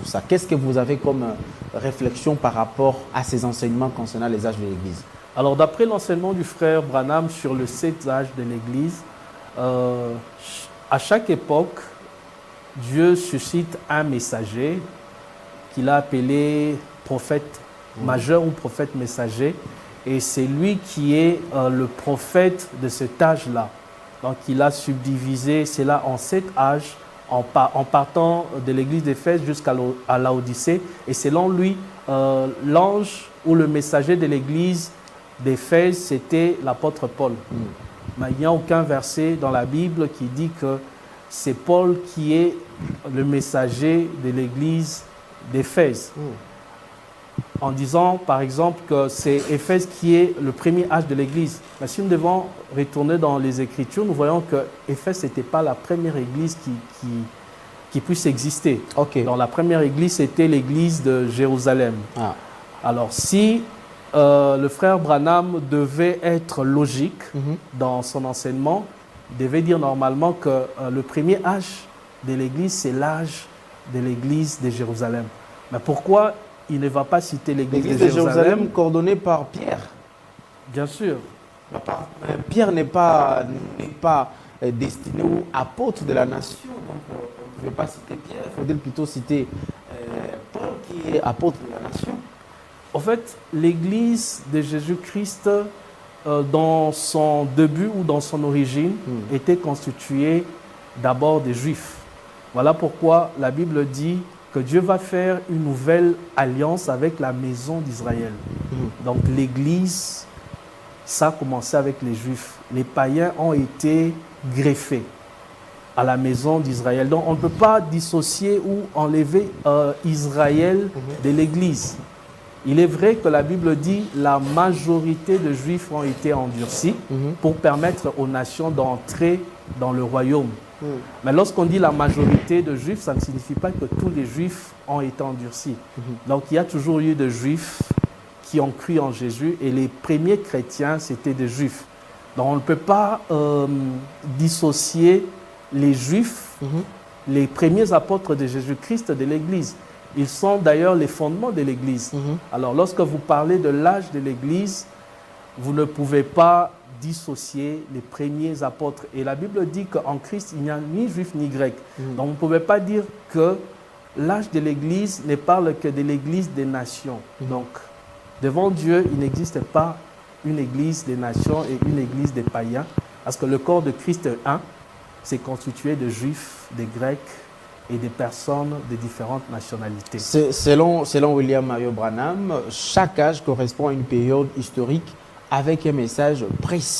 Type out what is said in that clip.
tout ça. Qu'est-ce que vous avez comme réflexion par rapport à ces enseignements concernant les âges de l'Église? Alors, d'après l'enseignement du frère Branham sur le 7 âges de l'Église, à chaque époque, Dieu suscite un messager qu'il a appelé prophète majeur ou prophète messager. Et c'est lui qui est le prophète de cet âge-là. Donc, il a subdivisé cela en 7 âges, en partant de l'église d'Éphèse jusqu'à Laodicée. Et selon lui, l'ange ou le messager de l'église d'Éphèse, c'était l'apôtre Paul. Mais il n'y a aucun verset dans la Bible qui dit que c'est Paul qui est le messager de l'église d'Éphèse. En disant, par exemple, que c'est Éphèse qui est le premier âge de l'Église. Mais si nous devons retourner dans les Écritures, nous voyons que Éphèse n'était pas la première Église qui puisse exister. Okay. Donc, la première Église, c'était l'Église de Jérusalem. Alors, si le frère Branham devait être logique dans son enseignement, il devait dire normalement que le premier âge de l'Église, c'est l'âge de l'Église de Jérusalem. Mais pourquoi il ne va pas citer l'église de Jérusalem coordonnée par Pierre? Bien sûr. Pierre n'est pas destiné aux apôtres de la nation. Donc, on ne pouvait pas citer Pierre. Il faudrait plutôt citer Paul qui est apôtre de la nation. En fait, l'église de Jésus-Christ, dans son début ou dans son origine, était constituée d'abord des Juifs. Voilà pourquoi la Bible dit que Dieu va faire une nouvelle alliance avec la maison d'Israël. Donc l'Église, ça a commencé avec les Juifs. Les païens ont été greffés à la maison d'Israël. Donc on ne peut pas dissocier ou enlever Israël de l'Église. Il est vrai que la Bible dit que la majorité de Juifs ont été endurcis pour permettre aux nations d'entrer dans le royaume. Mais lorsqu'on dit la majorité de Juifs, ça ne signifie pas que tous les Juifs ont été endurcis. Donc il y a toujours eu des Juifs qui ont cru en Jésus et les premiers chrétiens, c'était des Juifs. Donc on ne peut pas dissocier les Juifs, les premiers apôtres de Jésus-Christ de l'Église. Ils sont d'ailleurs les fondements de l'Église. Alors lorsque vous parlez de l'âge de l'Église, vous ne pouvez pas dissocier les premiers apôtres. Et la Bible dit qu'en Christ, il n'y a ni juif ni grec. Donc, vous ne pouvez pas dire que l'âge de l'Église ne parle que de l'Église des nations. Donc, devant Dieu, il n'existe pas une Église des nations et une Église des païens, parce que le corps de Christ est un, c'est constitué de juifs, de grecs et des personnes de différentes nationalités. Selon William Mario Branham, chaque âge correspond à une période historique avec un message précis.